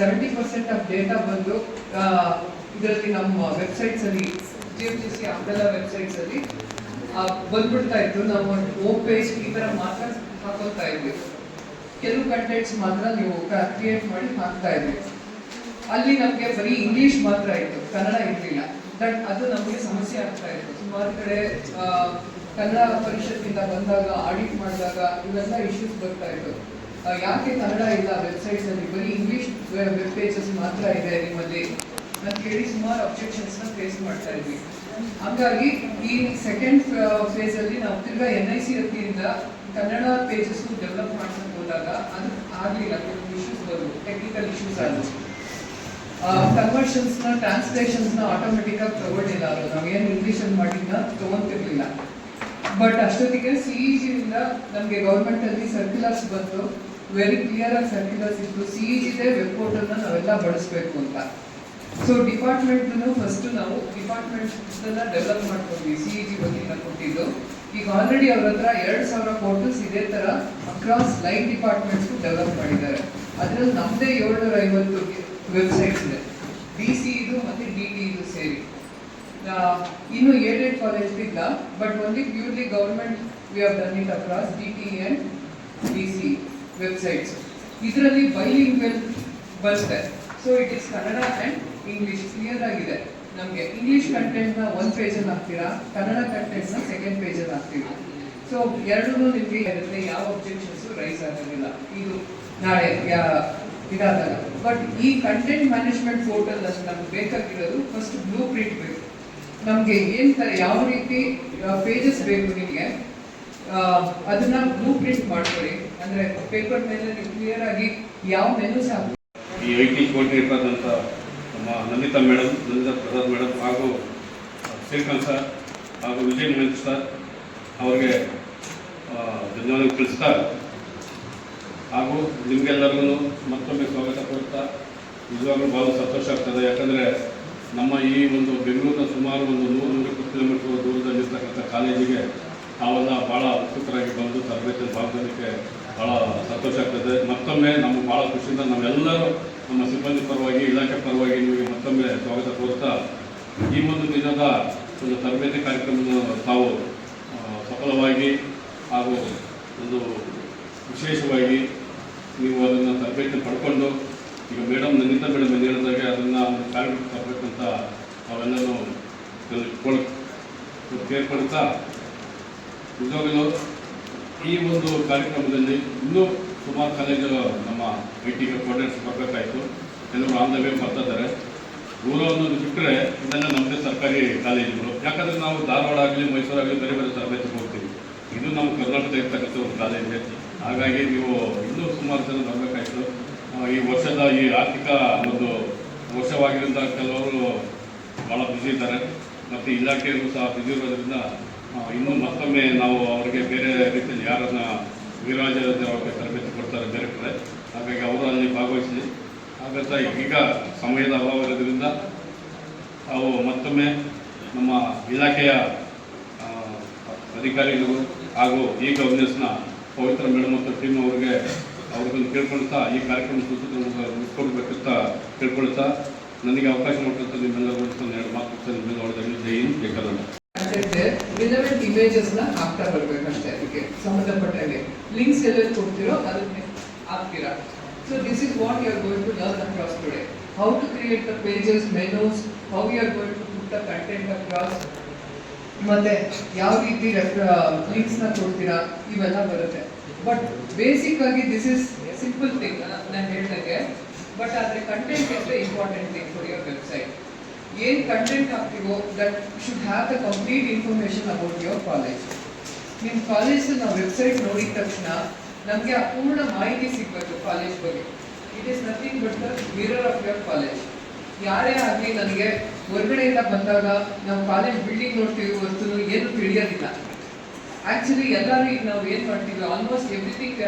70% of data ಬಂದು ಇದರಲ್ಲಿ ನಮ್ಮ ವೆಬ್ಸೈಟ್ಸ್ ಅಲ್ಲಿ GMGC ಅಂಬೆಲ್ಲಾ ವೆಬ್ಸೈಟ್ಸ್ ಅಲ್ಲಿ ಬಂದ್ಬಿಡ್ತಾ ಇತ್ತು. ನಾವು ಹೋಮ್ ಪೇಜ್ ಈ ತರ ಮಾತ್ರ ಹಾಕೊಳ್ತಾ ಇದ್ವಿ. ಕೆಲವು ಕಂಟೆಂಟ್ಸ್ ಮಾತ್ರ ನೀವು ಕ್ರಿಯೇಟ್ ಮಾಡಿ ಹಾಕ್ತಾ ಇದ್ವಿ. ಅಲ್ಲಿ ನಮಗೆ ಬರೀ ಇಂಗ್ಲಿಷ್ ಮಾತ್ರ ಇತ್ತು, ಕನ್ನಡ ಇರಲಿಲ್ಲ. ಬಟ್ ಅದು ನಮಗೆ ಸಮಸ್ಯೆ ಆಗ್ತಾ ಇತ್ತು. ಸುಮಾರು ಕಡೆ ಕನ್ನಡ ಪರಿಷತ್ತಿಂದ ಬಂದಾಗ ಆಡಿಟ್ ಮಾಡಿದಾಗ ಇವೆಲ್ಲ ಇಶ್ಯೂಸ್ ಬರ್ತಾ ಇತ್ತು. ಯಾಕೆ ಕನ್ನಡ ಇಲ್ಲ ವೆಬ್ಸೈಟ್ಸ್ ಅಲ್ಲಿ, ಬರೀ ಇಂಗ್ಲಿಷ್ ವೆಬ್ ಪೇಜಸ್ ಮಾತ್ರ ಇದೆ ನಿಮ್ಮಲ್ಲಿ ಅಂತ ಹೇಳಿ ಸುಮಾರು ಅಬ್ಜೆಕ್ಷನ್ಸ್ ನ ಫೇಸ್ ಮಾಡ್ತಾ ಇದ್ವಿ. ಹಾಗಾಗಿ ಈ ಸೆಕೆಂಡ್ ಫೇಸ್ ಅಲ್ಲಿ ನಾವು ತಿರ್ಗಾ NIC ವತಿಯಿಂದ ಕನ್ನಡ ಪೇಜಸ್ ಡೆವಲಪ್ ಮಾಡ್ಕೊಂಡು ಹೋದಾಗ ಅದು ಆಗ್ಲಿಲ್ಲ. ಕೆಲವು ಇಶ್ಯೂಸ್ ಬರು, ಟೆಕ್ನಿಕಲ್ ಇಶ್ಯೂಸ್ ಆದವು. ಕನ್ವರ್ಷನ್ಸ್ ನ ಟ್ರಾನ್ಸ್ಲೇಷನ್ಸ್ ನ ಆಟೋಮೆಟಿಕ್ ಆಗಿ ತಗೊಂಡಿಲ್ಲ. ಅದು ನಾವೇನು ಇಂಗ್ಲಿಷ್ ಅಲ್ಲಿ ಮಾಡಿದ್ನ ತಗೊಂತಿರ್ಲಿಲ್ಲ. ಬಟ್ ಅಷ್ಟೊತ್ತಿಗೆ CEG ಇಂದ ನಮಗೆ ಗೌರ್ಮೆಂಟ್ ಅಲ್ಲಿ ಸರ್ಕ್ಯುಲರ್ಸ್ ಬಂತು. ವೆರಿ ಕ್ಲಿಯರ್ ಆಗಿ ಸರ್ಕ್ಯುಲರ್ಸ್ ಇತ್ತು. CEG ವೆಬ್ ಪೋರ್ಟಲ್ ನ ನಾವೆಲ್ಲ ಬಳಸಬೇಕು ಅಂತ. ಸೊ ಡಿಪಾರ್ಟ್ಮೆಂಟ್ ಫಸ್ಟ್ ನಾವು ಡಿಪಾರ್ಟ್ಮೆಂಟ್ ಡೆವಲಪ್ ಮಾಡ್ಕೊಂಡ್ವಿ. CEG ವತಿಯಿಂದ ಕೊಟ್ಟಿದ್ದು. ಈಗ ಆಲ್ರೆಡಿ ಅವ್ರ ಹತ್ರ 2000 ಪೋರ್ಟಲ್ಸ್ ಇದೇ ತರ ಅಕ್ರಾಸ್ ಲೈನ್ ಡಿಪಾರ್ಟ್ಮೆಂಟ್ಸ್ ಡೆವಲಪ್ ಮಾಡಿದ್ದಾರೆ. ಅದ್ರಲ್ಲಿ ನಮ್ದೇ 750 ವೆಬ್ಸೈಟ್ಸ್ ಇದೆ, DC ಇದು ಮತ್ತೆ DT ಇದು ಸೇರಿ. ಇನ್ನು ಏಡೆಡ್ ಕಾಲೇಜ್ ಇಲ್ಲ, but only purely government we have done it across DT and DC websites. ಇದರಲ್ಲಿ ಬೈಲಿಂಗ್ವೆಲ್ ಬರುತ್ತೆ. So it is Kannada and English clear ಆಗಿದೆ. ನಮಗೆ ಇಂಗ್ಲಿಷ್ ಕಂಟೆಂಟ್ ನ 1 ಪೇಜ್ ಅಲ್ಲಿ ಹಾಕ್ತೀರಾ, ಕನ್ನಡ ಕಂಟೆಂಟ್ ನ 2nd ಪೇಜ್ ಅಲ್ಲಿ ಹಾಕ್ತೀವಿ. ಸೊ ಎರಡೂ ನಿಮಗೆ ಇರುತ್ತೆ, ಯಾವ ಅಬ್ಜೆಕ್ಷನ್ಸ್ ರೈಸ್ ಆಗೋದಿಲ್ಲ. ಇದು ನಾಳೆ ಇದಾದಾಗ. ಬಟ್ ಈ ಕಂಟೆಂಟ್ ಮ್ಯಾನೇಜ್ಮೆಂಟ್ ಪೋರ್ಟಲ್ ಅಲ್ಲಿ ನಮ್ಗೆ ಬೇಕಾಗಿರೋದು ಫಸ್ಟ್ ಬ್ಲೂ ಪ್ರಿಂಟ್ ಬೇಕು. ನಮಗೆ ಏನ್ ತರ ಯಾವ ರೀತಿ ಪೇಜಸ್ ಬೇಕು ನಿಮಗೆ, ಅದನ್ನ ಬ್ಲೂ ಪ್ರಿಂಟ್ ಮಾಡ್ಕೊಳ್ಳಿ. ಅಂದ್ರೆ ಪೇಪರ್ ಮೇಲೆ ನೀವು ಕ್ಲಿಯರ್ ಆಗಿ ಯಾವ ಮೆನುಸ್ ಹಾಕಿ. ಈ IT ಕೋಆರ್ಡಿನೇಟರ್ ಅಂತ ನಮ್ಮ ನಂದಿತಾ ಮೇಡಮ್, ನಂದಿತಾ ಪ್ರಸಾದ್ ಮೇಡಮ್ ಹಾಗೂ ಶ್ರೀಕಾಂತ್ ಸರ್ ಹಾಗೂ ವಿಜಯ್ ಮಹೇಂದ್ರ ಸರ್ ಅವರಿಗೆ ಧನ್ಯವಾದ ತಿಳಿಸ್ತಾ, ಹಾಗೂ ನಿಮಗೆಲ್ಲರಿಗೂ ಮತ್ತೊಮ್ಮೆ ಸ್ವಾಗತ ಕೋರ್ತಾ ನಿಜವಾಗ್ಲೂ ಭಾಳ ಸಂತೋಷ ಆಗ್ತದೆ. ಯಾಕಂದರೆ ನಮ್ಮ ಈ ಒಂದು ಬೆಂಗಳೂರಿನ ಸುಮಾರು ಒಂದು 100-120 ಕಿಲೋಮೀಟರ್ ದೂರದಲ್ಲಿರ್ತಕ್ಕಂಥ ಕಾಲೇಜಿಗೆ ತಾವೆಲ್ಲ ಭಾಳ ಉತ್ಸುಕರಾಗಿ ಬಂದು ತರಬೇತಿ ಭಾಗವಹಿಸಲಿಕ್ಕೆ ಭಾಳ ಸಂತೋಷ ಆಗ್ತದೆ. ಮತ್ತೊಮ್ಮೆ ನಮಗೆ ಭಾಳ ಖುಷಿಯಿಂದ ನಾವೆಲ್ಲರೂ ನಮ್ಮ ಸಿಬ್ಬಂದಿ ಪರವಾಗಿ, ಇಲಾಖೆ ಪರವಾಗಿ ನಿಮಗೆ ಮತ್ತೊಮ್ಮೆ ಸ್ವಾಗತ ಕೋರ್ತಾ, ಈ ಒಂದು ದಿನದ ಒಂದು ತರಬೇತಿ ಕಾರ್ಯಕ್ರಮವನ್ನು ತಾವು ಸಫಲವಾಗಿ ಹಾಗೂ ಒಂದು ವಿಶೇಷವಾಗಿ ನೀವು ಅದನ್ನು ತರಬೇತಿ ಪಡ್ಕೊಂಡು, ಈಗ ಮೇಡಮ್ ನಂದಿತಾ ಮೇಡಮ್ ಏನು ಹೇಳಿದಾಗೆ ಅದನ್ನು ಒಂದು ಕಾರ್ಯಕ್ರಮ ತರಬೇಕಂತ ನಾವೆಲ್ಲರೂ ಕೇಳ್ಕೊಳ್ತಾ, ನಿಜವಾಗಲೂ ಈ ಒಂದು ಕಾರ್ಯಕ್ರಮದಲ್ಲಿ ಇನ್ನೂ ಸುಮಾರು ಕಾಲೇಜರು ನಮ್ಮ IT ಕೋಆರ್ಡಿನೇಟರ್ಸ್ ಬರಬೇಕಾಯಿತು. ಕೆಲವರು ಆನ್ ದ ವೇ ಬರ್ತಾ ಇದ್ದಾರೆ. ದೂರವನ್ನು ಬಿಟ್ಟರೆ ಇದೆಲ್ಲ ನಮ್ಮದೇ ಸರ್ಕಾರಿ ಕಾಲೇಜುಗಳು. ಯಾಕಂದರೆ ನಾವು ಧಾರವಾಡ ಆಗಲಿ, ಮೈಸೂರಾಗಲಿ ಬೇರೆ ಬೇರೆ ತರಬೇತಿಗೆ ಹೋಗ್ತೀವಿ. ಇದು ನಮ್ಮ ಕರ್ನಾಟಕದ ಇರ್ತಕ್ಕಂಥ ಒಂದು ಕಾಲೇಜ್. ಹಾಗಾಗಿ ನೀವು ಇನ್ನೂ ಸುಮಾರು ಜನ ಬರಬೇಕಾಯಿತು. ಈ ವರ್ಷದ ಈ ಆರ್ಥಿಕ ಒಂದು ವರ್ಷವಾಗಿರೋದ್ರಿಂದ ಕೆಲವರು ಭಾಳ ಬ್ಯುಸಿ ಇದ್ದಾರೆ, ಮತ್ತು ಇಲಾಖೆಯಲ್ಲೂ ಸಹ ಬ್ಯುಸಿ ಇರೋದ್ರಿಂದ ಇನ್ನೂ ಮತ್ತೊಮ್ಮೆ ನಾವು ಅವರಿಗೆ ಬೇರೆ ರೀತಿಯಲ್ಲಿ ಯಾರನ್ನ ವಿರಾಜರಾಜರು ಅವ್ರಿಗೆ ತರಬೇತಿ ಕೊಡ್ತಾರೆ ಬೇರೆ ಕಡೆ. ಹಾಗಾಗಿ ಅವರು ಅಲ್ಲಿ ಭಾಗವಹಿಸಲಿ. ಹಾಗಂತ ಈಗ ಸಮಯದ ಅಭಾವ ಇರೋದ್ರಿಂದ ನಾವು ಮತ್ತೊಮ್ಮೆ ನಮ್ಮ ಇಲಾಖೆಯ ಅಧಿಕಾರಿಗಳು ಹಾಗೂ ಈ ಗವರ್ನೆನ್ಸ್ನ ಪವಿತ್ರ ಮೇಡಮ್ ಮತ್ತು ಟೀಮ್ ಅವ್ರಿಗೆ ಅವ್ರಿಗೊಂದು ಕೇಳ್ಕೊಳ್ತಾ ಈ ಕಾರ್ಯಕ್ರಮ ಮುಗಿಸ್ಕೊಳ್ಬೇಕಂತ ಕೇಳ್ಕೊಳ್ತಾ, ನನಗೆ ಅವಕಾಶ ಮಾಡ್ಕೊಳ್ತಾ ನಿಮ್ಮೆಲ್ಲರೂ 2 ಮಾತು ನಿಮ್ಮೆಲ್ಲ ಹೊಡೆದಲ್ಲಿ ಜೈ ಹಿಂದ್, ಜೈ ಕರ್ನಾಟಕ. ರಿಲೆವೆಂಟ್ ಇಮೇಜಸ್ ನ ಹಾಕ್ತಾ ಬರ್ಬೇಕಷ್ಟೇ. ಅದಕ್ಕೆ ಸಂಬಂಧಪಟ್ಟಾಗೆ ಲಿಂಕ್ಸ್ ಎಲ್ಲೆಲ್ಲಿ ಕೊಡ್ತೀರೋ ಅದನ್ನೇ ಹಾಕ್ತೀರಾ. So this is what you are going to learn across today. How to create the pages, menus, how you are going to put the content across, ಮತ್ತೆ ಯಾವ ರೀತಿ ಲಿಂಕ್ಸ್ ನ ಕೊಡ್ತೀರಾ, ಇವೆಲ್ಲ ಬರುತ್ತೆ. ಬಟ್ ಬೇಸಿಕ್ ಆಗಿ ದಿಸ್ ಇಸ್ ಸಿಂಪಲ್ ಥಿಂಗ್ ನಾನು ಹೇಳಿದಾಗೆ. ಬಟ್ ಆದರೆ content is the important thing for your website. ಏನು ಕಂಟೆಂಟ್ ಹಾಕ್ತೀವೋ that should have the complete information about your college. ನಿಮ್ಮ ಕಾಲೇಜ್ ನಾವು ವೆಬ್ಸೈಟ್ ನೋಡಿದ ತಕ್ಷಣ ನಮಗೆ ಅಪೂರ್ಣ ಮಾಹಿತಿ ಸಿಗಬೇಕು ಕಾಲೇಜ್ ಬಗ್ಗೆ. It is nothing but the mirror of your college. ಯಾರೇ ಆಗಲಿ ನನಗೆ ಹೊರಗಡೆಯಿಂದ ಬಂದಾಗ ನಾವು ಕಾಲೇಜ್ ಬಿಲ್ಡಿಂಗ್ ನೋಡ್ತೀವಿ ಹೊರತು ಏನು ತಿಳಿಯೋದಿಲ್ಲ. ಆ್ಯಕ್ಚುಲಿ ಎಲ್ಲರೂ ಈಗ ನಾವು ಏನು ಮಾಡ್ತೀವಿ, ಆಲ್ಮೋಸ್ಟ್ ಎವ್ರಿಥಿಂಗ್